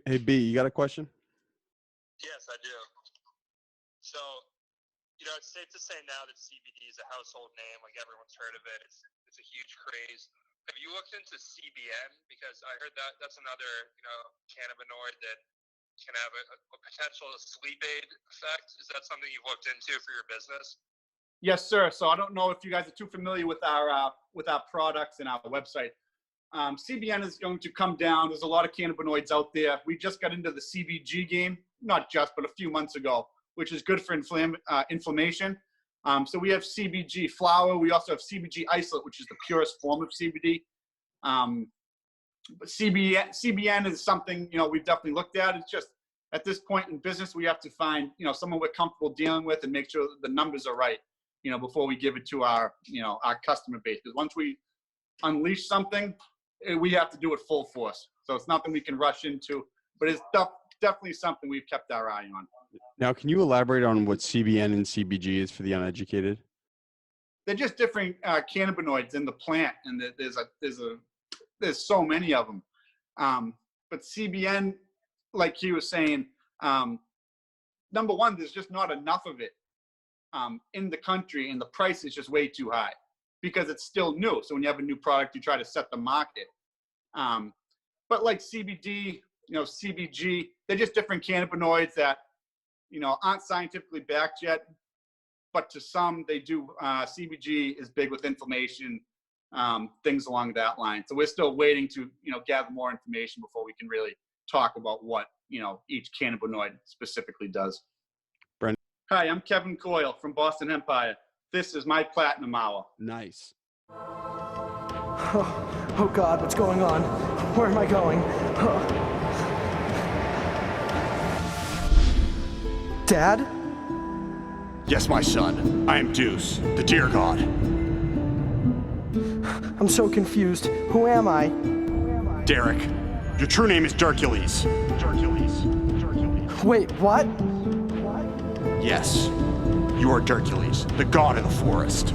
Hey B, you got a question? Yes, I do. So, it's safe to say now that CBD is a household name, like everyone's heard of it. It's a huge craze. Have you looked into CBN? Because I heard that's another, cannabinoid that can have a potential sleep aid effect. Is that something you've looked into for your business? Yes, sir. So I don't know if you guys are too familiar with our products and our website. CBN is going to come down. There's a lot of cannabinoids out there. We just got into the CBG game, not just, but a few months ago, which is good for inflammation. So we have CBG flower. We also have CBG isolate, which is the purest form of CBD. But CBN is something, we've definitely looked at. It's just at this point in business, we have to find, someone we're comfortable dealing with and make sure that the numbers are right, before we give it to our customer base. Because once we unleash something, we have to do it full force. So it's nothing we can rush into, but it's definitely something we've kept our eye on. Now, can you elaborate on what CBN and CBG is for the uneducated? They're just different cannabinoids in the plant, and there's so many of them. But CBN, like he was saying, number one, there's just not enough of it in the country, and the price is just way too high because it's still new. So when you have a new product, you try to set the market. But like CBD, CBG, they're just different cannabinoids that, aren't scientifically backed yet. But to some, they do. CBG is big with inflammation, things along that line. So we're still waiting to, gather more information before we can really talk about what, each cannabinoid specifically does. Brent. Hi, I'm Kevin Coyle from Boston Hempire. This is my platinum hour. Nice. Oh God, what's going on? Where am I going? Dad? Yes, my son. I am Deuce, the deer god. I'm so confused. Who am I? Derek. Your true name is Dercules. Wait, what? Yes. You are Dercules, the god of the forest.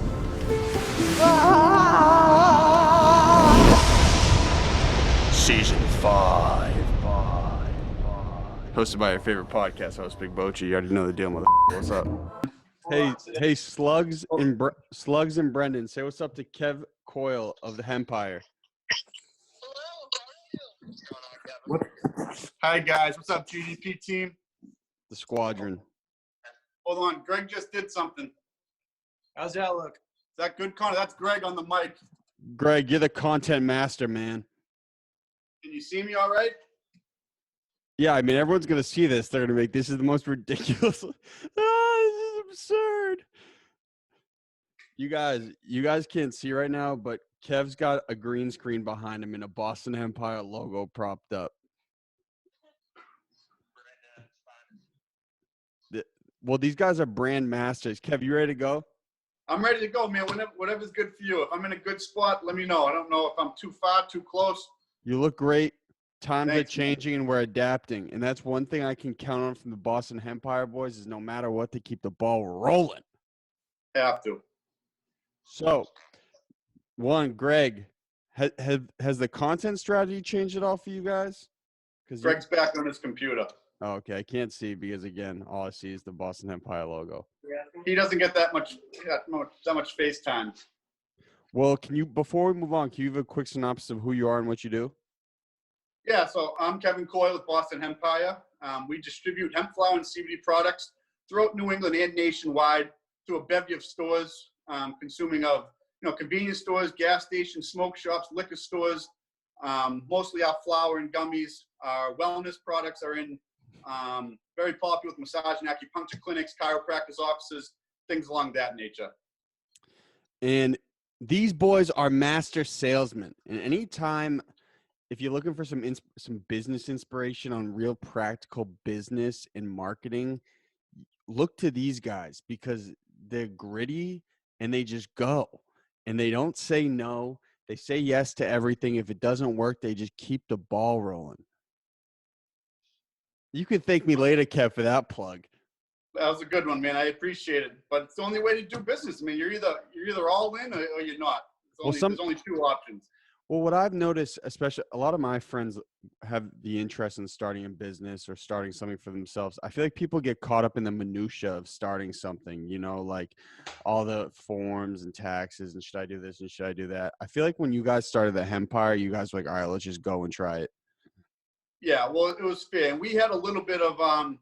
Season 5. Hosted by your favorite podcast host, Big Bochi. You already know the deal, mother. What's up? Hey, Slugs and Brendan, say what's up to Kev Coyle of the Hempire. Hello, how are you? What's going on, Kevin? Hi, guys. What's up, GDP team? The squadron. Hold on. Greg just did something. How's that look? Is that good, Conor? That's Greg on the mic. Greg, you're the content master, man. Can you see me all right? Yeah, I mean, everyone's going to see this. They're going to make, this is the most ridiculous. This is absurd. You guys can't see right now, but Kev's got a green screen behind him and a Boston Hempire logo propped up. Well, these guys are brand masters. Kev, you ready to go? I'm ready to go, man. Whatever's good for you. If I'm in a good spot, let me know. I don't know if I'm too far, too close. You look great. Times Thanks, are changing and we're adapting. And that's one thing I can count on from the Boston Hempire boys is no matter what, they keep the ball rolling. Have to. So, one, Greg, has the content strategy changed at all for you guys? Greg's back on his computer. Oh, okay. I can't see because, again, all I see is the Boston Hempire logo. He doesn't get that much FaceTime. Well, before we move on, can you give a quick synopsis of who you are and what you do? Yeah, so I'm Kevin Coyle with Boston Hempire. We distribute hemp flower and CBD products throughout New England and nationwide to a bevy of stores, consuming of convenience stores, gas stations, smoke shops, liquor stores. Mostly our flower and gummies. Our wellness products are in very popular with massage and acupuncture clinics, chiropractors offices, things along that nature. And these boys are master salesmen. And anytime, if you're looking for some business inspiration on real practical business and marketing, look to these guys because they're gritty and they just go. And they don't say no. They say yes to everything. If it doesn't work, they just keep the ball rolling. You can thank me later, Kev, for that plug. That was a good one, man. I appreciate it. But it's the only way to do business. I mean, you're either all in or you're not. There's only two options. Well, what I've noticed, especially a lot of my friends have the interest in starting a business or starting something for themselves. I feel like people get caught up in the minutia of starting something, you know, like all the forms and taxes and should I do this and should I do that? I feel like when you guys started the Hempire, you guys were like, all right, let's just go and try it. Yeah, well, it was fair. And we had a little bit of, I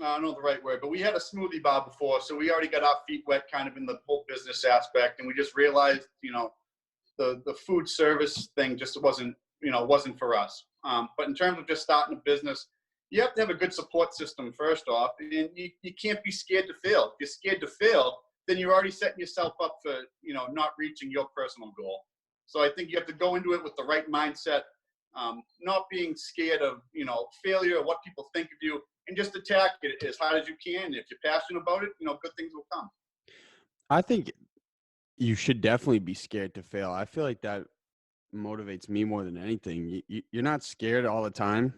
don't know the right word, but we had a smoothie bar before. So we already got our feet wet kind of in the whole business aspect. And we just realized, you know, the food service thing just wasn't for us. But in terms of just starting a business, you have to have a good support system first off, and you can't be scared to fail. If you're scared to fail, then you're already setting yourself up for, you know, not reaching your personal goal. So I think you have to go into it with the right mindset, not being scared of, you know, failure or what people think of you, and just attack it as hard as you can. If you're passionate about it, you know, good things will come. I think you should definitely be scared to fail. I feel like that motivates me more than anything. You're not scared all the time.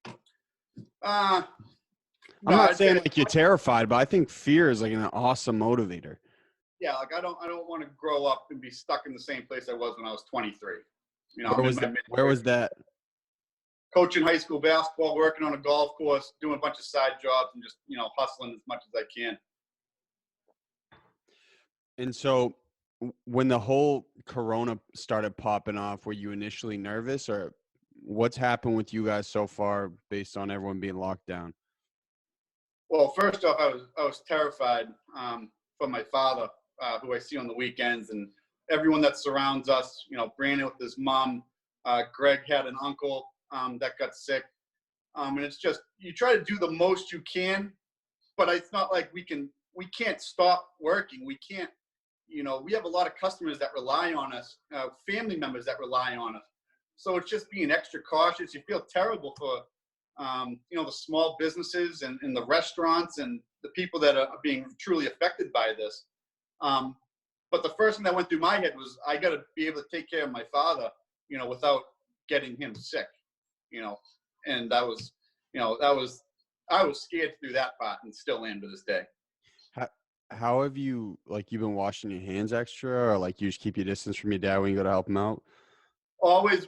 No, I'm not I'd saying say, like you're terrified, but I think fear is like an awesome motivator. yeah, like I don't want to grow up and be stuck in the same place I was when I was 23. You know, Where was that? Coaching high school basketball, working on a golf course, doing a bunch of side jobs, and just, you know, hustling as much as I can. And so when the whole corona started popping off, were you initially nervous, or what's happened with you guys so far based on everyone being locked down? Well, first off, I was terrified for my father, who I see on the weekends, and everyone that surrounds us. You know, Brandon with his mom, Greg had an uncle that got sick, and it's just you try to do the most you can, but it's not like we can't stop working. We can't, you know, we have a lot of customers that rely on us, family members that rely on us. So it's just being extra cautious. You feel terrible for, you know, the small businesses and the restaurants and the people that are being truly affected by this. But the first thing that went through my head was I got to be able to take care of my father, you know, without getting him sick, you know. And I was scared through that part, and still am to this day. How have you, like, you've been washing your hands extra, or like you just keep your distance from your dad when you go to help him out? Always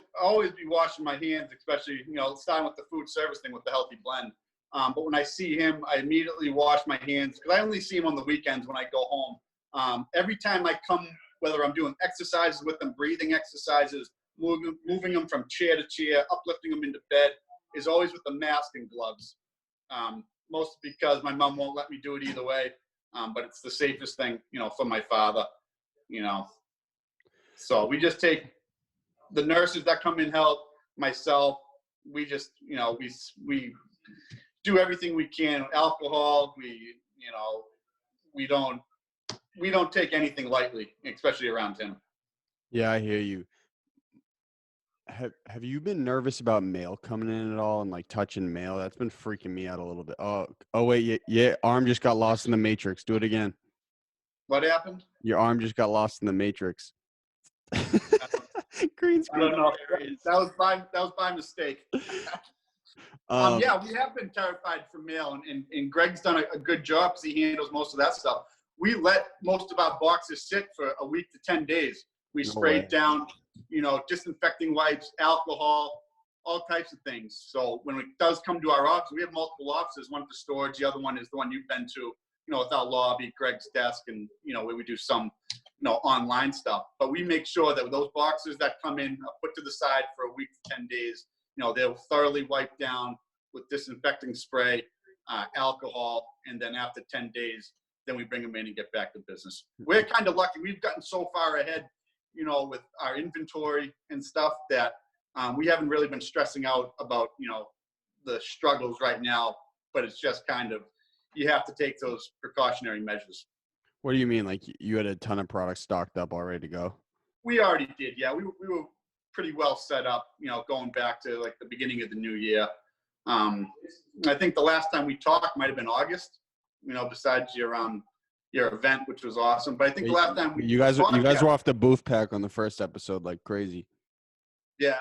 be washing my hands, especially, you know, starting with the food service thing with the healthy blend. But when I see him, I immediately wash my hands, because I only see him on the weekends when I go home. Every time I come, whether I'm doing exercises with them, breathing exercises, moving them from chair to chair, uplifting them into bed, is always with the mask and gloves. Mostly because my mom won't let me do it either way. But it's the safest thing, you know, for my father, you know. So we just take the nurses that come in help, myself, we just, you know, we do everything we can. Alcohol, we don't take anything lightly, especially around him. Yeah, I hear you. Have you been nervous about mail coming in at all and like touching mail? That's been freaking me out a little bit. Oh wait, yeah, arm just got lost in the matrix. Do it again. What happened? Your arm just got lost in the matrix. Green screen. I don't know. That was by mistake. Yeah, we have been terrified for mail, and Greg's done a good job because he handles most of that stuff. We let most of our boxes sit for a week to 10 days. We sprayed down, you know, disinfecting wipes, alcohol, all types of things. So when it does come to our office, we have multiple offices, one for storage, the other one is the one you've been to, you know, with our lobby, Greg's desk, and, you know, where we do some, you know, online stuff. But we make sure that those boxes that come in are put to the side for a week to 10 days. You know, they'll thoroughly wipe down with disinfecting spray, alcohol, and then after 10 days, then we bring them in and get back to business. We're kind of lucky. We've gotten so far ahead, you know, with our inventory and stuff that we haven't really been stressing out about, you know, the struggles right now, but it's just kind of, you have to take those precautionary measures. What do you mean? Like you had a ton of products stocked up all ready to go? We already did. Yeah. We were pretty well set up, you know, going back to like the beginning of the new year. I think the last time we talked might've been August, you know, besides your event, which was awesome. But I think the last time you guys were off the booth pack on the first episode like crazy. Yeah.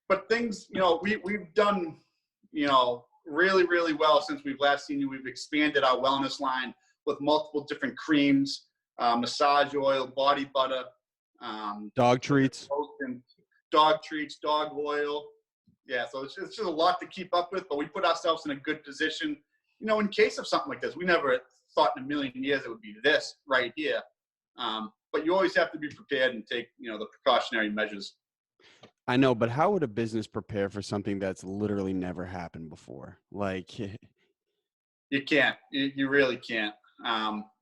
But things, you know, we've done, you know, really, really well since we've last seen you. We've expanded our wellness line with multiple different creams. massage oil, body butter, Dog treats. dog treats, dog oil. Yeah, so it's just a lot to keep up with, but we put ourselves in a good position, you know, in case of something like this. We never thought in a million years it would be this right here. But you always have to be prepared and take, you know, the precautionary measures. I know, but how would a business prepare for something that's literally never happened before? Like, You can't. You really can't.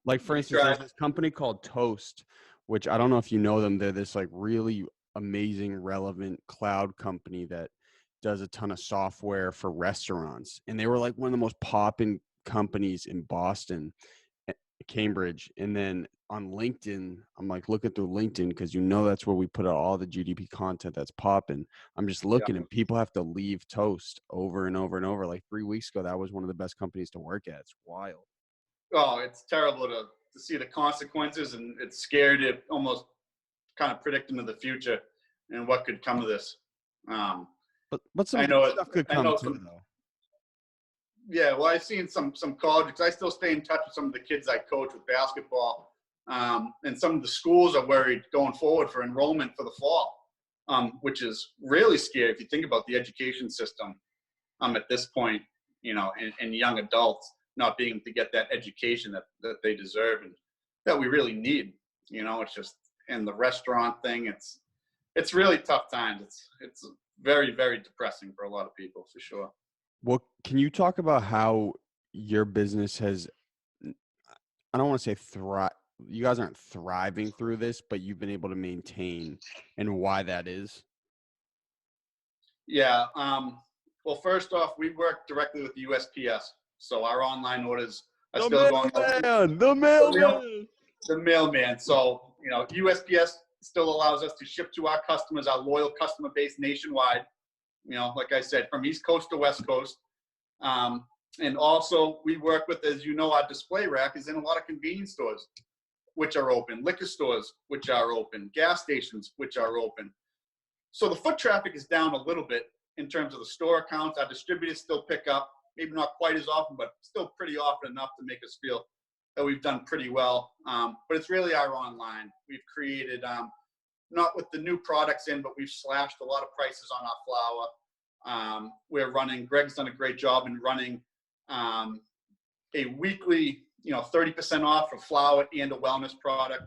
like for instance, there's this company called Toast, which I don't know if you know them. They're this like really amazing, relevant cloud company that does a ton of software for restaurants. And they were like one of the most popping companies in Boston, Cambridge. And then on LinkedIn, I'm like looking through LinkedIn because you know that's where we put out all the GDP content that's popping. I'm just looking and people have to leave Toast over and over and over. Like 3 weeks ago, that was one of the best companies to work at. It's wild. Oh, it's terrible to see the consequences, and it's scary to almost kind of predict into the future and what could come of this. But some stuff could come too, though. Yeah, well, I've seen some colleges. I still stay in touch with some of the kids I coach with basketball, and some of the schools are worried going forward for enrollment for the fall, which is really scary if you think about the education system at this point, you know, and young adults not being able to get that education that they deserve and that we really need. You know, it's just, and the restaurant thing, it's really tough times. It's very, very depressing for a lot of people, for sure. Well, can you talk about how your business has, I don't want to say thrive, you guys aren't thriving through this, but you've been able to maintain, and why that is? Yeah. Well, first off, we work directly with the USPS. So our online orders are still going out. The mailman. So, you know, USPS still allows us to ship to our customers, our loyal customer base nationwide. You know, like I said, from East Coast to West Coast. And also we work with, as you know, our display rack is in a lot of convenience stores, which are open, liquor stores, which are open, gas stations, which are open. So the foot traffic is down a little bit in terms of the store accounts. Our distributors still pick up, maybe not quite as often, but still pretty often enough to make us feel that we've done pretty well. But it's really our online. We've created, not with the new products in, but we've slashed a lot of prices on our flour. We're running, Greg's done a great job in running a weekly, you know, 30% off for flour and a wellness product.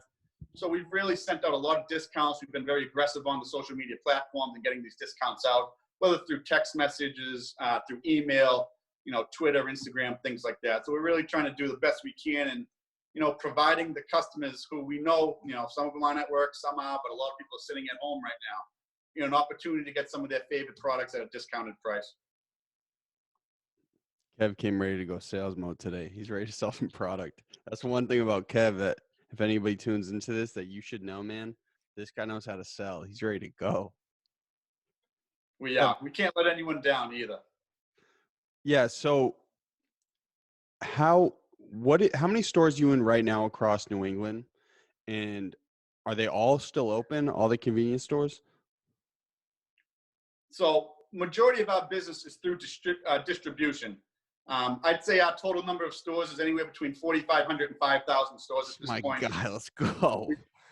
So we've really sent out a lot of discounts. We've been very aggressive on the social media platforms and getting these discounts out, whether through text messages, through email, you know, Twitter, Instagram, things like that. So we're really trying to do the best we can, and, you know, providing the customers who we know, you know, some of them aren't at work, some are, but a lot of people are sitting at home right now, you know, an opportunity to get some of their favorite products at a discounted price. Kev came ready to go sales mode today. He's ready to sell some product. That's one thing about Kev that if anybody tunes into this that you should know, man, this guy knows how to sell. He's ready to go. We can't let anyone down either. Yeah. So how many stores are you in right now across New England? And are they all still open, all the convenience stores? So majority of our business is through distribution. I'd say our total number of stores is anywhere between 4,500 and 5,000 stores at this point. My God, let's go.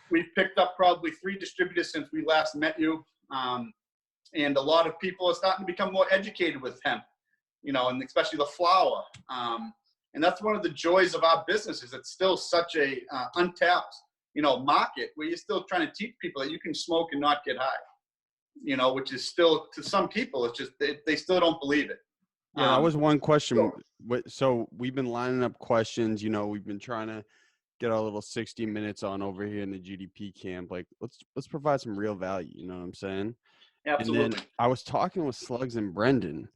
We've picked up probably 3 distributors since we last met you. And a lot of people are starting to become more educated with hemp, you know, and especially the flower. And that's one of the joys of our business is it's still such a untapped, you know, market where you're still trying to teach people that you can smoke and not get high, you know, which is still, to some people, it's just, they still don't believe it. Yeah, that was one question. So we've been lining up questions, you know, we've been trying to get our little 60 minutes on over here in the GDP camp. Like, let's provide some real value, you know what I'm saying? Absolutely. And then I was talking with Slugs and Brendan,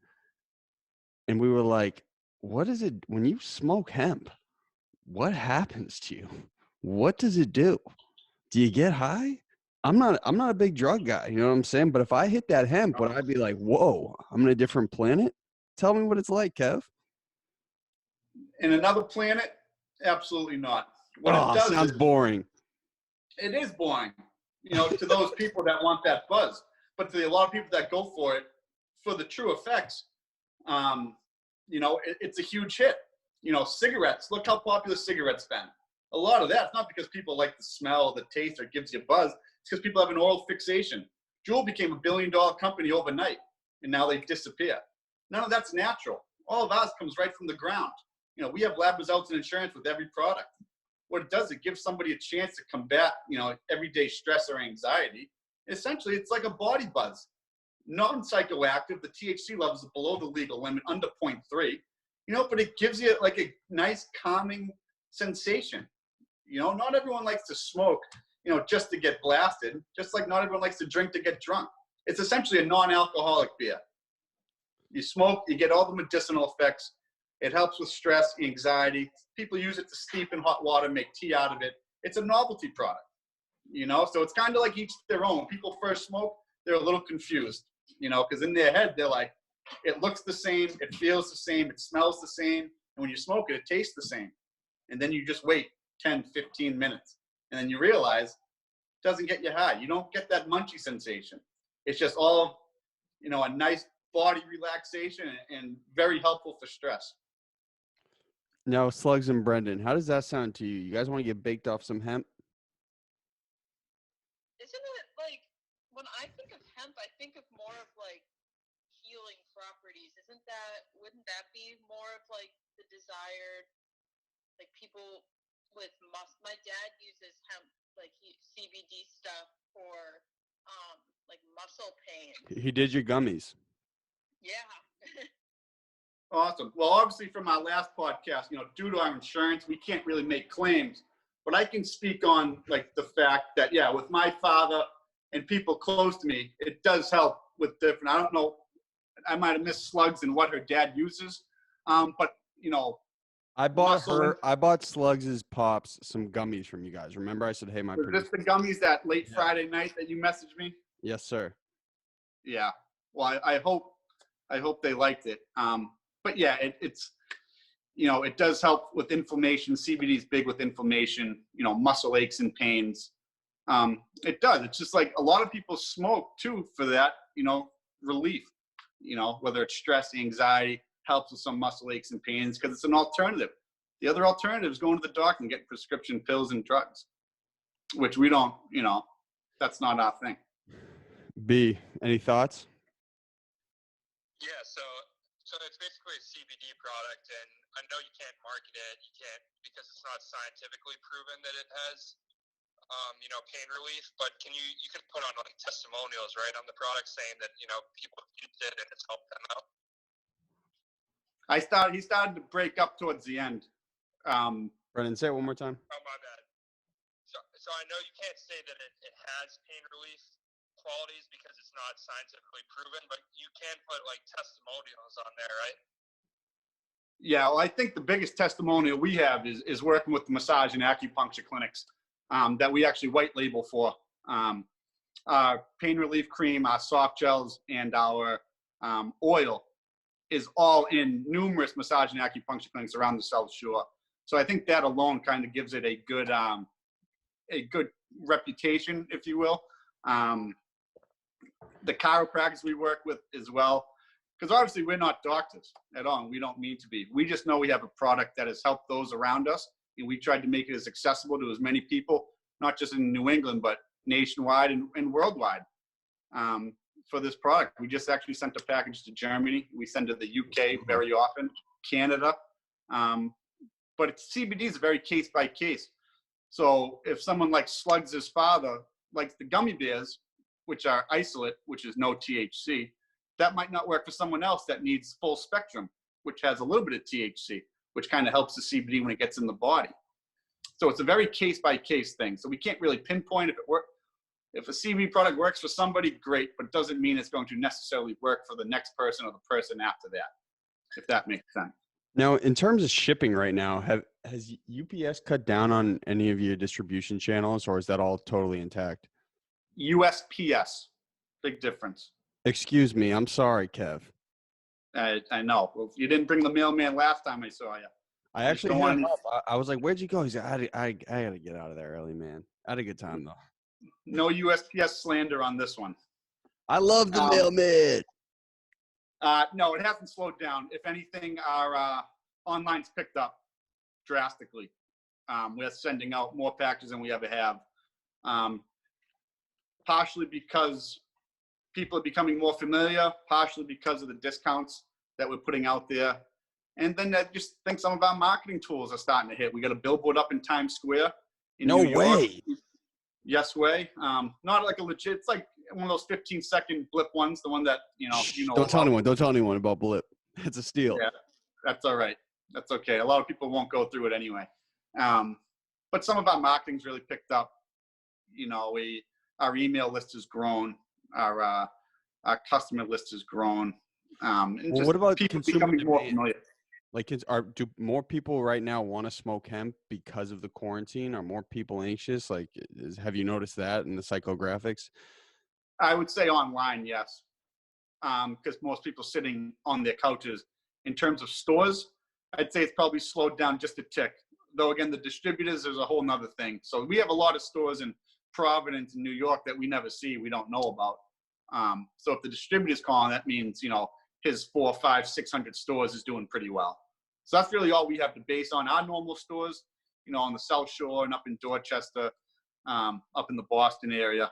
and we were like, what is it when you smoke hemp? What happens to you? What does it do? Do you get high? I'm not a big drug guy, you know what I'm saying? But if I hit that hemp, would I be like, whoa, I'm in a different planet? Tell me what it's like, Kev. In another planet? Absolutely not. What it does sounds boring. It is boring, you know, to those people that want that buzz. But to a lot of people that go for it, for the true effects, you know, it's a huge hit. You know, cigarettes, look how popular cigarettes been. a lot of that's not because people like the smell, the taste, or it gives you a buzz. It's because people have an oral fixation. Juul became $1 billion company overnight, and now they disappear. None of that's natural. All of ours comes right from the ground. You know, we have lab results and insurance with every product. What it does, it gives somebody a chance to combat, you know, everyday stress or anxiety. Essentially, it's like a body buzz. Non-psychoactive, the THC levels are below the legal limit, under 0.3, you know, but it gives you like a nice calming sensation. You know, not everyone likes to smoke, you know, just to get blasted, just like not everyone likes to drink to get drunk. It's essentially a non-alcoholic beer. You smoke, you get all the medicinal effects. It helps with stress, anxiety. People use it to steep in hot water, make tea out of it. It's a novelty product, you know, so it's kind of like each their own. When people first smoke, they're a little confused, you know, because in their head, they're like, it looks the same, it feels the same, it smells the same. And when you smoke it, it tastes the same. And then you just wait 10, 15 minutes. And then you realize it doesn't get you high. You don't get that munchy sensation. It's just all, you know, a nice body relaxation and very helpful for stress. Now, Slugs and Brendan, how does that sound to you? You guys want to get baked off some hemp? Isn't it like, when I think of hemp, I think of more of like healing properties. Wouldn't that be more of like the desired, like people with my dad uses hemp, like CBD stuff for like muscle pain. He did your gummies. Yeah. Awesome. Well, obviously from our last podcast, you know, due to our insurance, we can't really make claims, but I can speak on like the fact that, yeah, with my father and people close to me, it does help with different, I don't know, I might have missed Slugs and what her dad uses. But you know, I bought Slugs' pops some gummies from you guys. Remember I said, hey, my was producer. this the gummies that late Friday night that you messaged me? Yes, sir. Yeah. Well, I hope they liked it. But yeah, it's, you know, it does help with inflammation. CBD is big with inflammation, you know, muscle aches and pains. It does. It's just like a lot of people smoke too for that, you know, relief, you know, whether it's stress, anxiety, helps with some muscle aches and pains because it's an alternative. The other alternative is going to the doctor and getting prescription pills and drugs, which we don't, you know, that's not our thing. B, any thoughts? Yeah, so it's basically a CBD product, and I know you can't market it, because it's not scientifically proven that it has, you know, pain relief. But you can put on like testimonials, right, on the product saying that, you know, people have used it and it's helped them out. He started to break up towards the end. Brendan, say it one more time. Oh, my bad. So I know you can't say that it has pain relief qualities because it's not scientifically proven, but you can put like testimonials on there, right? Yeah, well, I think the biggest testimonial we have is working with the massage and acupuncture clinics that we actually white label for. Our pain relief cream, our soft gels, and our oil is all in numerous massage and acupuncture clinics around the South Shore. So I think that alone kind of gives it a good reputation, if you will. The chiropractors we work with as well, because obviously we're not doctors at all, and we don't mean to be. We just know we have a product that has helped those around us, and we tried to make it as accessible to as many people, not just in New England, but nationwide and worldwide. For this product, we just actually sent a package to Germany. We send to the UK very often, Canada. But CBD is very case by case. So if someone like Slugs' father likes the gummy bears, which are isolate, which is no THC, that might not work for someone else that needs full spectrum, which has a little bit of THC, which kind of helps the CBD when it gets in the body. So it's a very case by case thing. So we can't really pinpoint if it works. If a CBD product works for somebody, great, but doesn't mean it's going to necessarily work for the next person or the person after that, if that makes sense. Now, in terms of shipping right now, has UPS cut down on any of your distribution channels, or is that all totally intact? USPS, big difference. Excuse me, I'm sorry, Kev. I know. Well, you didn't bring the mailman last time I saw you. I actually had help. I was like, "Where'd you go?" He said, "I got to get out of there early, man. I had a good time though." No USPS slander on this one. I love the mailman. No, it hasn't slowed down. If anything, our online's picked up drastically. We're sending out more packages than we ever have. Partially because people are becoming more familiar, partially because of the discounts that we're putting out there. And then I just think some of our marketing tools are starting to hit. We got a billboard up in Times Square in No New York. way. Yes way. Not like a legit, it's like one of those 15-second blip ones, the one that, Don't tell anyone. Don't tell anyone about Blip. It's a steal. Yeah, that's all right. That's okay. A lot of people won't go through it anyway. But some of our marketing's really picked up. Our email list has grown. Our customer list has grown. And Well, what about people consumer becoming more demand? familiar? Like, do more people right now want to smoke hemp because of the quarantine? Are more people anxious? Like, have you noticed that in the psychographics? I would say online, yes. Because most people sitting on their couches. In terms of stores, I'd say it's probably slowed down just a tick. Though, again, the distributors is a whole nother thing. So we have a lot of stores in Providence and New York that we never see, we don't know about. So if the distributor's calling, that means, his 400, 500, 600 stores is doing pretty well. So that's really all we have to base on. Our normal stores, on the South Shore and up in Dorchester, up in the Boston area.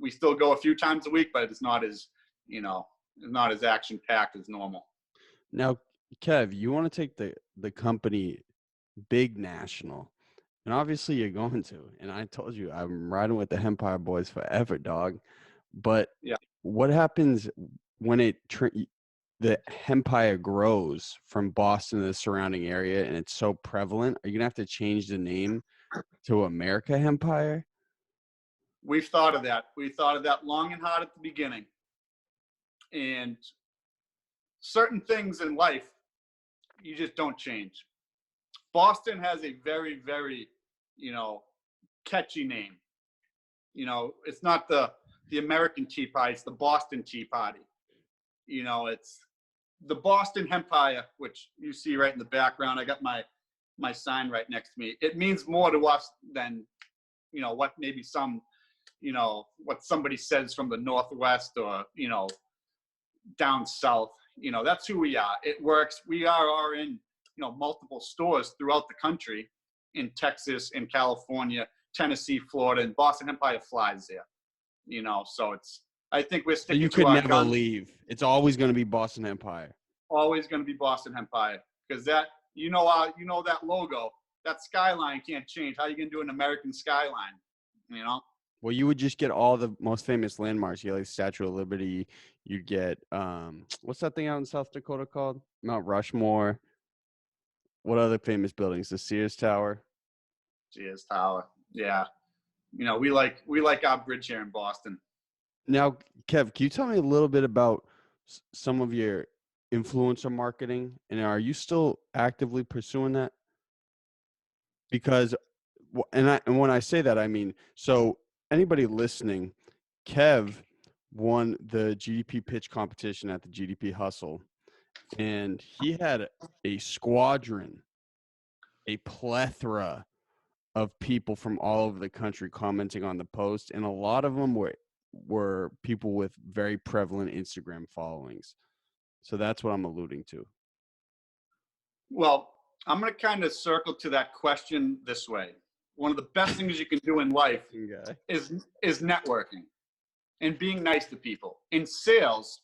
We still go a few times a week, but it's not as, not as action-packed as normal. Now, Kev, you want to take the company big national, and obviously you're going to. And I told you I'm riding with the Hempire boys forever, dog. But yeah, what happens when the Hempire grows from Boston to the surrounding area, and it's so prevalent? Are you gonna have to change the name to America Hempire? We've thought of that. We thought of that long and hard at the beginning. And certain things in life, you just don't change. Boston has a very, very, catchy name. It's not the American Tea Party, it's the Boston Tea Party. It's the Boston Hempire, which you see right in the background. I got my sign right next to me. It means more to us than, what maybe some, what somebody says from the Northwest or, down South. That's who we are. It works. We are in, multiple stores throughout the country, in Texas, in California, Tennessee, Florida, and Boston Hempire flies there. So I think we're sticking You to could our never guns. leave. It's always going to be Boston Empire. Always going to be Boston Hempire, because that, that logo, that skyline can't change. How are you going to do an American skyline? Well, you would just get all the most famous landmarks. You get like Statue of Liberty. You'd get what's that thing out in South Dakota called? Mount Rushmore. What other famous buildings? The Sears Tower. Sears Tower. Yeah. We like our bridge here in Boston. Now, Kev, can you tell me a little bit about some of your influencer marketing, and are you still actively pursuing that? Because, and when I say that, I mean, so anybody listening, Kev won the GDP pitch competition at the GDP Hustle, and he had a squadron, a plethora of people from all over the country commenting on the post, and a lot of them were people with very prevalent Instagram followings. So that's what I'm alluding to. Well, I'm going to kind of circle to that question this way. One of the best things you can do in life is networking and being nice to people. In sales,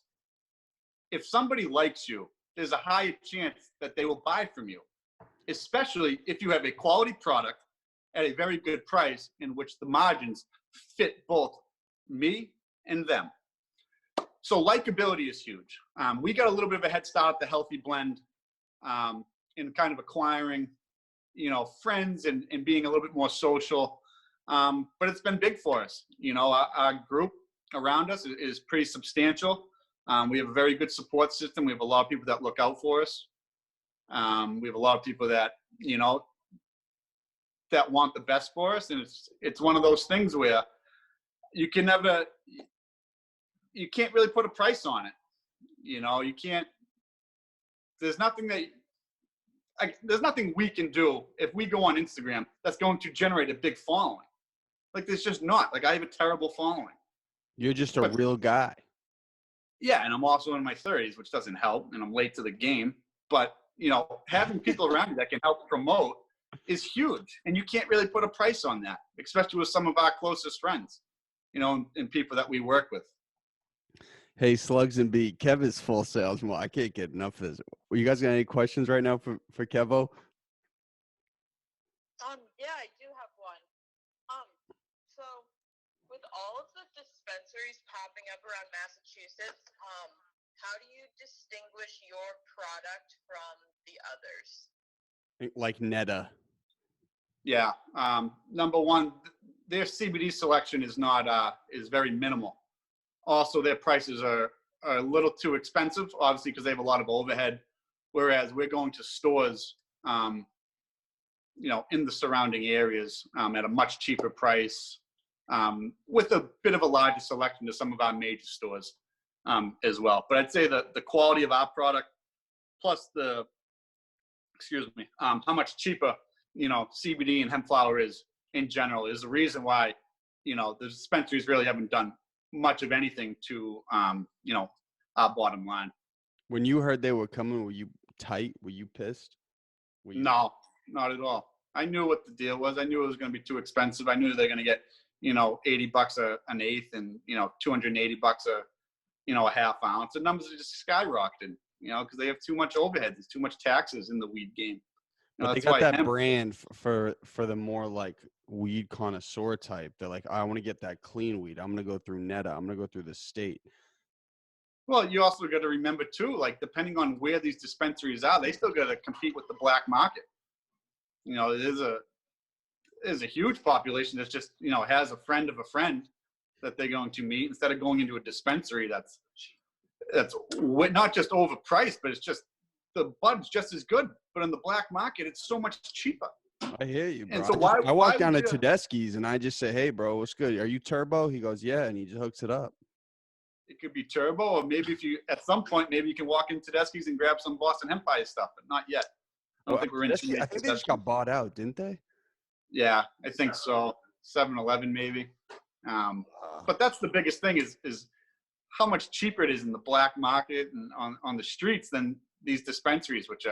if somebody likes you, there's a higher chance that they will buy from you, especially if you have a quality product at a very good price in which the margins fit both me and them. So likability is huge. We got a little bit of a head start at the Healthy Blend in kind of acquiring, friends and being a little bit more social. But it's been big for us. Our group around us is pretty substantial. We have a very good support system. We have a lot of people that look out for us. We have a lot of people that, that want the best for us. And it's one of those things where you can't really put a price on it. You can't, there's nothing we can do if we go on Instagram that's going to generate a big following. Like, there's just not. Like, I have a terrible following. You're just a real guy. Yeah, and I'm also in my 30s, which doesn't help, and I'm late to the game. But, having people around you that can help promote is huge, and you can't really put a price on that, especially with some of our closest friends, and people that we work with. Hey, Slugs and B, Kev is full salesman. I can't get enough of this. Well, you guys got any questions right now for Kevo? Yeah, I do have one. So with all of the dispensaries popping up around Massachusetts, how do you distinguish your product from the others? Like Netta. Yeah. Number one, their CBD selection is very minimal. Also, their prices are a little too expensive, obviously, because they have a lot of overhead. Whereas we're going to stores, in the surrounding areas at a much cheaper price, with a bit of a larger selection to some of our major stores as well. But I'd say that the quality of our product, plus how much cheaper, CBD and hemp flower is in general, is the reason why, the dispensaries really haven't done much of anything to, our bottom line. When you heard they were coming, were you tight? Were you pissed? No, not at all. I knew what the deal was. I knew it was going to be too expensive. I knew they're going to get, $80 an eighth and, $280 a half ounce. The numbers are just skyrocketing, because they have too much overhead. There's too much taxes in the weed game. But they got that brand for the more like weed connoisseur type. They're like, I want to get that clean weed. I'm going to go through Netta. I'm going to go through the state. Well, you also got to remember too, like depending on where these dispensaries are, they still got to compete with the black market. There's a huge population that's just, has a friend of a friend that they're going to meet instead of going into a dispensary that's not just overpriced, but it's just the bud's just as good. But in the black market, it's so much cheaper. I hear you, bro. And so I walk down to Tedeschi's and I just say, hey, bro, what's good? Are you Turbo? He goes, yeah. And he just hooks it up. It could be Turbo, or maybe at some point, maybe you can walk in Tedeschi's and grab some Boston Hempire stuff, but not yet. I don't think we're in. I think they just got bought out, didn't they? Yeah, I think so. 7-Eleven maybe. But that's the biggest thing is how much cheaper it is in the black market and on the streets than these dispensaries, which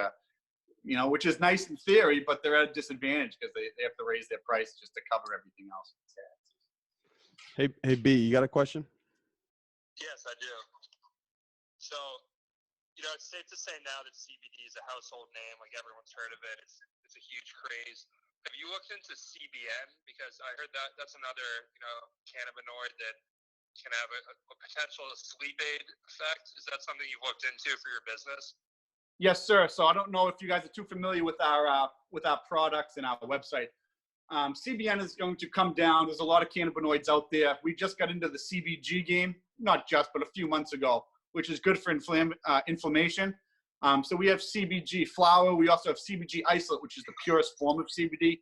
is nice in theory, but they're at a disadvantage because they have to raise their price just to cover everything else. Hey B, you got a question? Yes, I do. So, it's safe to say now that CBD is a household name, like everyone's heard of it. It's a huge craze. Have you looked into CBN? Because I heard that's another, cannabinoid that can have a potential sleep aid effect. Is that something you've looked into for your business? Yes, sir. So I don't know if you guys are too familiar with our products and our website. CBN is going to come down. There's a lot of cannabinoids out there. We just got into the CBG game, not just, but a few months ago, which is good for inflammation. So we have CBG flower. We also have CBG isolate, which is the purest form of CBD.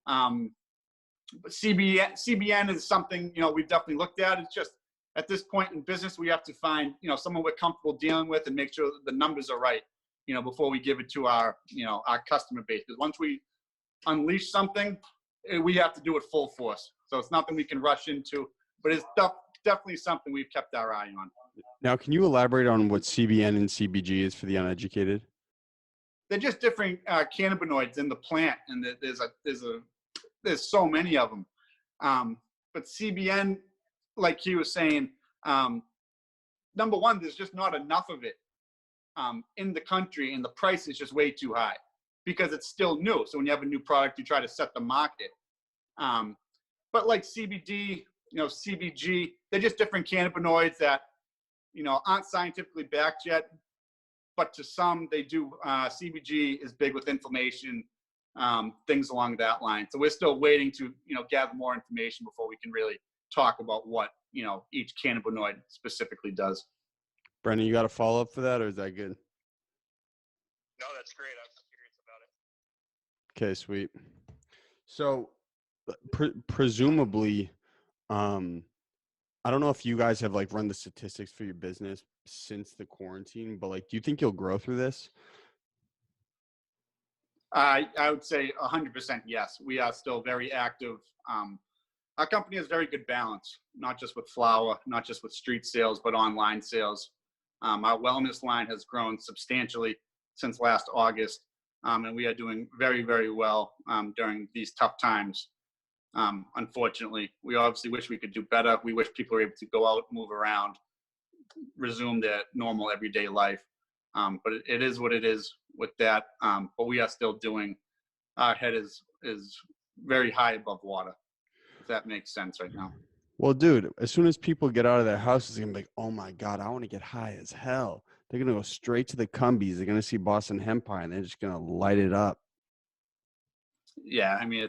But CBN is something, we've definitely looked at. It's just at this point in business, we have to find, someone we're comfortable dealing with and make sure that the numbers are right, before we give it to our customer base. Because once we unleash something, we have to do it full force. So it's nothing we can rush into, but it's definitely something we've kept our eye on. Now, can you elaborate on what CBN and CBG is for the uneducated? They're just different cannabinoids in the plant, and there's so many of them. But CBN, like he was saying, number one, there's just not enough of it in the country, and the price is just way too high because it's still new. So when you have a new product, you try to set the market. But like CBD, CBG, they're just different cannabinoids that, aren't scientifically backed yet. But to some, they do. CBG is big with inflammation, things along that line. So we're still waiting to, gather more information before we can really talk about what, each cannabinoid specifically does. Brendan, you got a follow-up for that, or is that good? No, that's great. I'm curious about it. Okay, sweet. So presumably, I don't know if you guys have run the statistics for your business since the quarantine, but do you think you'll grow through this? I would say 100% yes. We are still very active. Our company has very good balance, not just with flower, not just with street sales, but online sales. Our wellness line has grown substantially since last August. and we are doing very, very well during these tough times. Unfortunately, we obviously wish we could do better. We wish people were able to go out, move around, resume their normal everyday life. But it is what it is with that. But we are still doing. Our head is very high above water, if that makes sense right now. Well, dude, as soon as people get out of their houses, they're gonna be like, "Oh my god, I want to get high as hell." They're gonna go straight to the Cumbies. They're gonna see Boston Hempire, and they're just gonna light it up. Yeah, I mean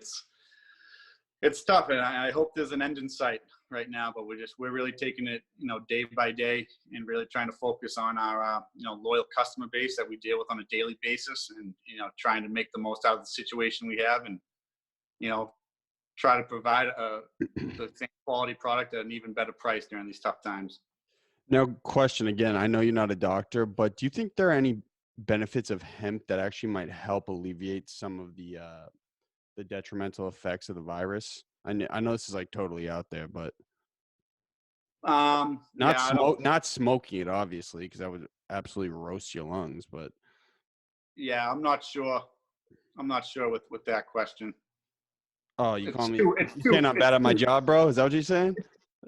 it's tough, and I hope there's an end in sight right now. But we're really taking it, day by day, and really trying to focus on our loyal customer base that we deal with on a daily basis, and trying to make the most out of the situation we have, and try to provide the same quality product at an even better price during these tough times. Now, question again. I know you're not a doctor, but do you think there are any benefits of hemp that actually might help alleviate some of the detrimental effects of the virus? I know this is like totally out there, but not smoking it, obviously, because that would absolutely roast your lungs. But yeah, I'm not sure with that question. oh, you call me? You saying I'm bad at my job, bro? Is that what you're saying?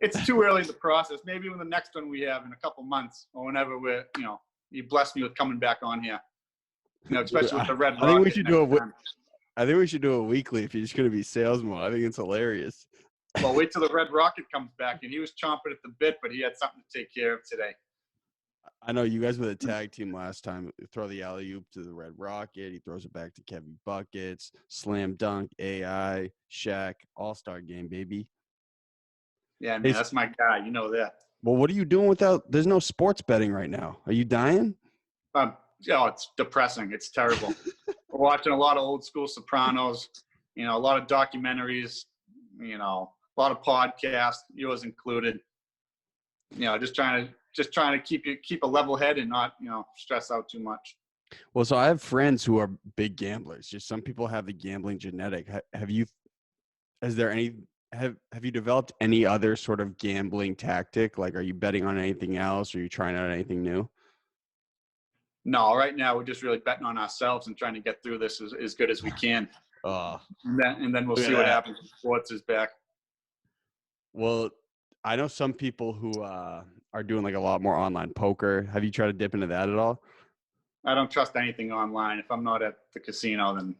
It's too early in the process. Maybe when the next one we have in a couple months, or whenever you bless me with coming back on here. Especially with the red. I think we should do it. I think we should do it weekly if you're just going to be sales mode. I think it's hilarious. Well, wait till the Red Rocket comes back, and he was chomping at the bit, but he had something to take care of today. I know you guys were the tag team last time. Throw the alley-oop to the Red Rocket. He throws it back to Kevin Buckets. Slam dunk, AI, Shaq, all-star game, baby. Yeah, man, that's my guy. You know that. Well, what are you doing without – there's no sports betting right now. Are you dying? It's depressing. It's terrible. We're watching a lot of old school Sopranos, a lot of documentaries, a lot of podcasts, yours included. Just trying to keep a level head and not, stress out too much. Well, so I have friends who are big gamblers. Just some people have the gambling genetic. Have you developed any other sort of gambling tactic? Like, are you betting on anything else? Or are you trying out anything new? No, right now we're just really betting on ourselves and trying to get through this as good as we can. And then we'll see what happens when sports is back. Well, I know some people who are doing like a lot more online poker. Have you tried to dip into that at all? I don't trust anything online. If I'm not at the casino, then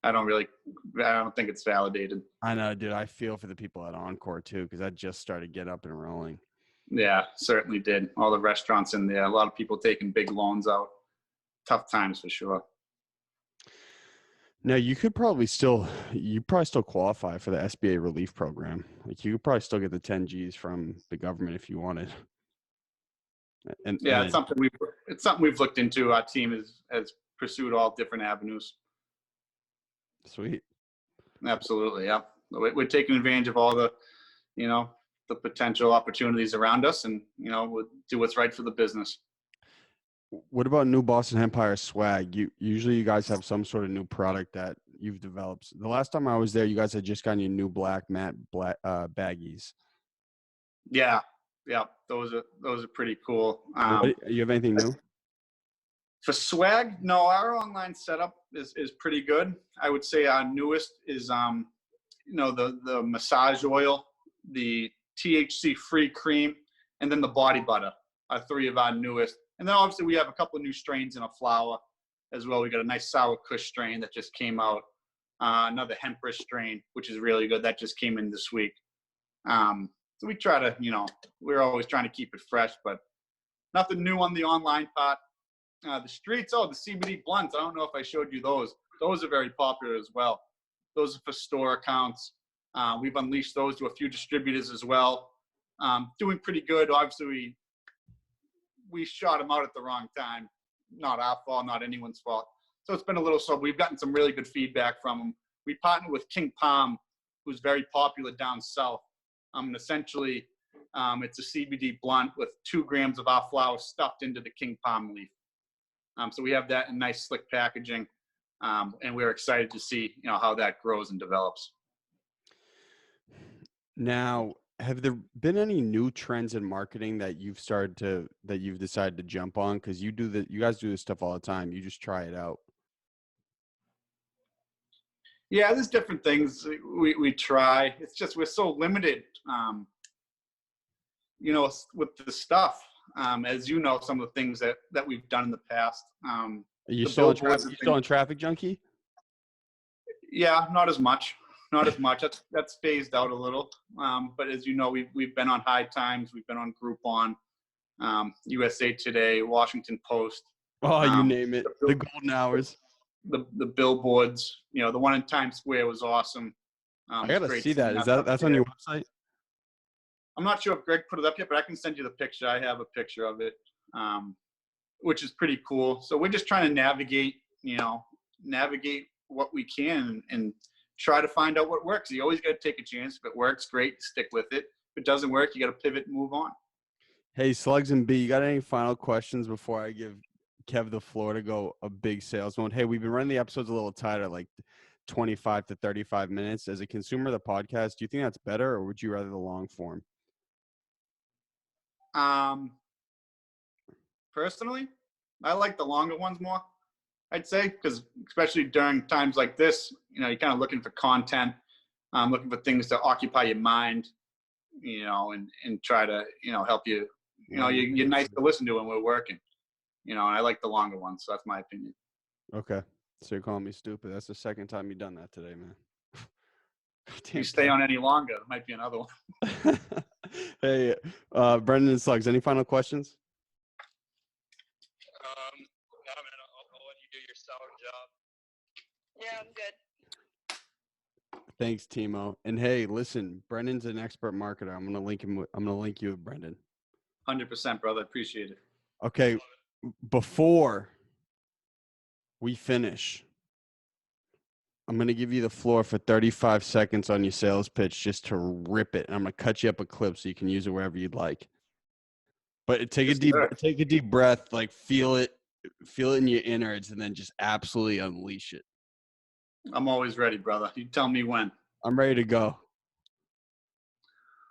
I don't think it's validated. I know, dude. I feel for the people at Encore too, because I just started getting up and rolling. Yeah, certainly did. All the restaurants in there, a lot of people taking big loans out. Tough times for sure. Now, you probably still qualify for the SBA relief program. Like, you could probably still get the 10 Gs from the government if you wanted. It's something we've looked into. Our team has pursued all different avenues. Sweet. Absolutely, yeah. We're taking advantage of all the, the potential opportunities around us, and we'll do what's right for the business. What about new Boston Hempire swag? You guys have some sort of new product that you've developed. The last time I was there, you guys had just gotten your new black baggies. Yeah, those are pretty cool. You have anything new? For swag, no. Our online setup is pretty good. I would say our newest is the massage oil, the THC-free cream, and then the body butter are three of our newest. And then obviously we have a couple of new strains in a flower as well. We got a nice sour kush strain that just came out. Another hempish strain, which is really good. That just came in this week. So we try to, we're always trying to keep it fresh, but nothing new on the online part. The streets, the CBD blunts. I don't know if I showed you those. Those are very popular as well. Those are for store accounts. We've unleashed those to a few distributors as well. Doing pretty good. Obviously, we shot them out at the wrong time. Not our fault, not anyone's fault. So it's been a little slow. We've gotten some really good feedback from them. We partnered with King Palm, who's very popular down south. Essentially, it's a CBD blunt with 2 grams of our flower stuffed into the King Palm leaf. So we have that in nice, slick packaging, and we're excited to see how that grows and develops. Now, have there been any new trends in marketing that you've decided to jump on? Because you guys do this stuff all the time. You just try it out. Yeah, there's different things we try. It's just we're so limited, with the stuff. As you know, some of the things that we've done in the past. Are you The still on billboards traffic? and You still on things. Traffic Junkie? Yeah, not as much. Not as much. That's phased out a little. But as you know, we've been on High Times. We've been on Groupon, USA Today, Washington Post. Oh, you name it. The golden hours. The billboards. The one in Times Square was awesome. I It's gotta great see that. seeing Is up that's on there. your website? I'm not sure if Greg put it up yet, but I can send you the picture. I have a picture of it, which is pretty cool. So we're just trying to navigate what we can and try to find out what works. You always got to take a chance. If it works, great, stick with it. If it doesn't work, you got to pivot and move on. Hey, Slugs and B, you got any final questions before I give Kev the floor to go a big sales mode? Hey, we've been running the episodes a little tighter, like 25 to 35 minutes. As a consumer of the podcast, do you think that's better, or would you rather the long form? Personally, I like the longer ones more, I'd say, because especially during times like this, you're kind of looking for content, looking for things to occupy your mind, and try to, help you. You're nice to listen to when we're working, and I like the longer ones. So that's my opinion. Okay. So you're calling me stupid. That's the second time you've done that today, man. If you stay on any longer, it might be another one. Hey, Brendan and Slugs, any final questions? No, man, I'll let you do your selling job. Yeah, I'm good. Thanks, Timo. And hey, listen, Brendan's an expert marketer. I'm gonna link you with Brendan. 100%, brother. Appreciate it. Okay, before we finish, I'm going to give you the floor for 35 seconds on your sales pitch just to rip it. And I'm going to cut you up a clip so you can use it wherever you'd like. But take a deep breath, like feel it in your innards, and then just absolutely unleash it. I'm always ready, brother. You tell me when. I'm ready to go.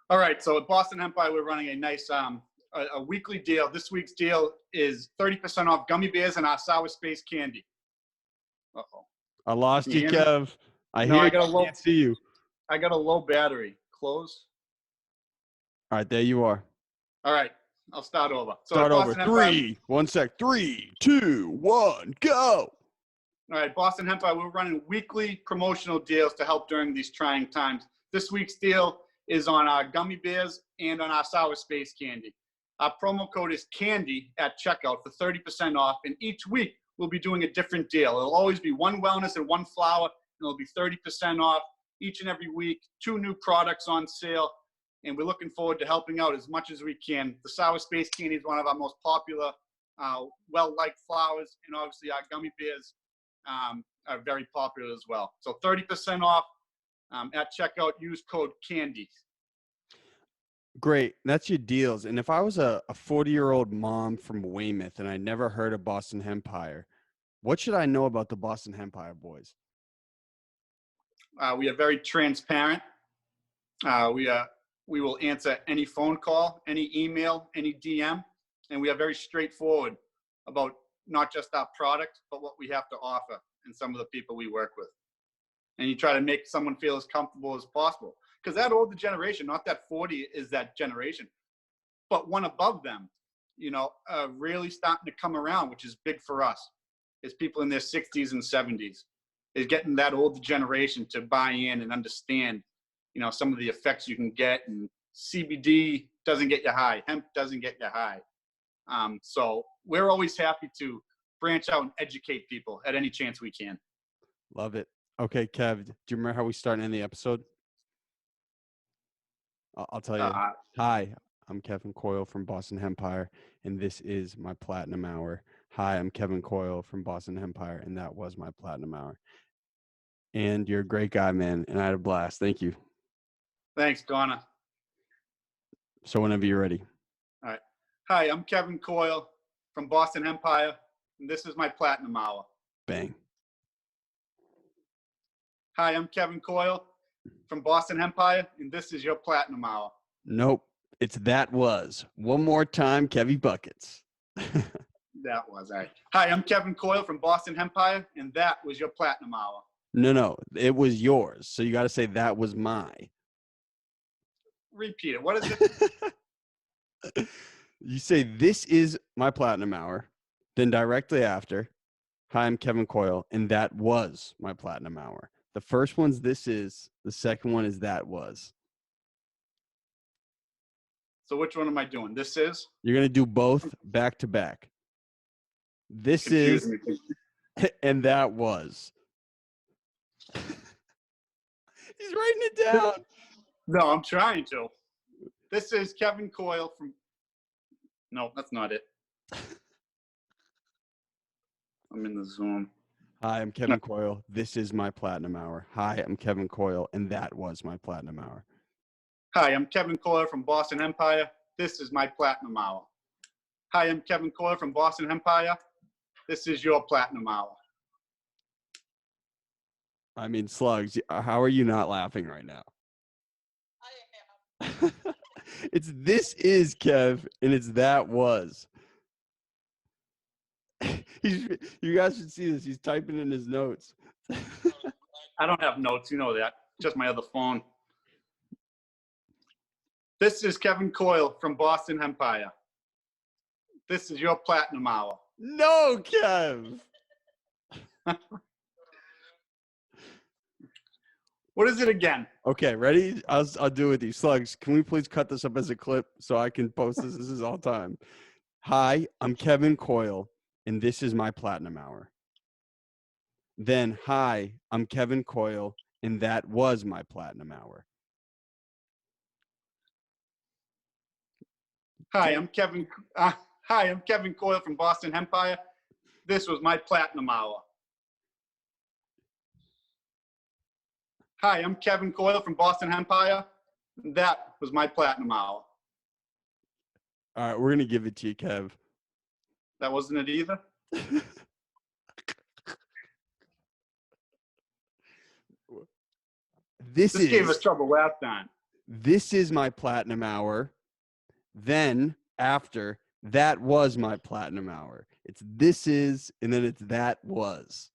All right. So at Boston Hempire, we're running a nice a weekly deal. This week's deal is 30% off gummy bears and our sour space candy. Uh-oh. I lost you, Can you Kev. I can't see you. I got a low battery. Close. All right, there you are. All right. I'll start over. So Start over. Empire, 3, 2, 1, go. All right, Boston Hempire, we're running weekly promotional deals to help during these trying times. This week's deal is on our gummy bears and on our sour space candy. Our promo code is CANDY at checkout for 30% off, and each week we'll be doing a different deal. It'll always be one wellness and one flower, and it'll be 30% off each and every week, 2 new products on sale, and we're looking forward to helping out as much as we can. The sour space candy is one of our most popular, well-liked flowers, and obviously our gummy bears are very popular as well. So 30% off at checkout. Use code CANDY. Great. That's your deals. And if I was a 40-year-old mom from Weymouth and I never heard of Boston Hempire, what should I know about the Boston Hempire boys? We are very transparent. We will answer any phone call, any email, any DM, and we are very straightforward about not just our product, but what we have to offer and some of the people we work with. And you try to make someone feel as comfortable as possible. Because that older generation, not that 40 is that generation, but one above them, really starting to come around, which is big for us. Is people in their 60s and 70s. Is getting that older generation to buy in and understand, some of the effects you can get. And CBD doesn't get you high. Hemp doesn't get you high. So we're always happy to branch out and educate people at any chance we can. Love it. Okay, Kev, do you remember how we started in the episode? I'll tell you. Hi, I'm Kevin Coyle from Boston Hempire, and this is my Platinum Hour. Hi, I'm Kevin Coyle from Boston Hempire, and that was my Platinum Hour. And you're a great guy, man, and I had a blast. Thank you. Thanks, Conor. So whenever you're ready. All right. Hi, I'm Kevin Coyle from Boston Hempire, and this is my Platinum Hour. Bang. Hi, I'm Kevin Coyle from Boston Hempire, and this is your Platinum Hour. Nope. It's that was. One more time, Kevy Buckets. That was all right. Hi, I'm Kevin Coyle from Boston Hempire, and that was your Platinum Hour. No, it was yours. So you got to say that was my. Repeat it. What is it? You say this is my platinum hour, then directly after, hi, I'm Kevin Coyle, and that was my platinum hour. The first one's this is, the second one is that was. So which one am I doing? This is? You're going to do both back to back. This Confusing is, me. and that was. He's writing it down. No, I'm trying to. This is Kevin Coyle from. No, that's not it. I'm in the Zoom. Hi, I'm Kevin Coyle. This is my platinum hour. Hi, I'm Kevin Coyle, and that was my platinum hour. Hi, I'm Kevin Coyle from Boston Hempire. This is my platinum hour. Hi, I'm Kevin Coyle from Boston Hempire. This is your platinum hour. I mean, Slugs, how are you not laughing right now? I am. It's this is Kev, and it's that was. You guys should see this. He's typing in his notes. I don't have notes, you know that. Just my other phone. This is Kevin Coyle from Boston Hempire. This is your platinum hour. No, Kev. What is it again? Okay, ready? I'll do it with you. Slugs, can we please cut this up as a clip so I can post this? This is all time. Hi, I'm Kevin Coyle, and this is my platinum hour. Then, hi, I'm Kevin Coyle, and that was my platinum hour. Hi, I'm Kevin Coyle from Boston Hempire. This was my platinum hour. Hi, I'm Kevin Coyle from Boston Hempire. That was my platinum hour. All right, we're going to give it to you, Kev. That wasn't it either? This gave us trouble last time. This is my platinum hour. Then, after, that was my platinum hour. It's this is, and then it's that was.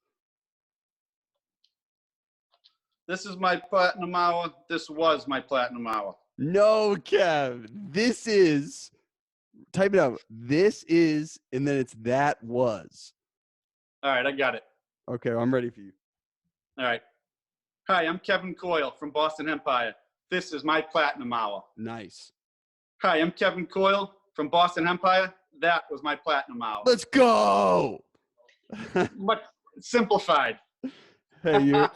This is my platinum hour. This was my platinum hour. No, Kev. This is, type it out. This is, and then it's that was. All right, I got it. Okay, I'm ready for you. All right. Hi, I'm Kevin Coyle from Boston Empire. This is my platinum hour. Nice. Hi, I'm Kevin Coyle from Boston Empire. That was my platinum hour. Let's go. Much simplified. Hey,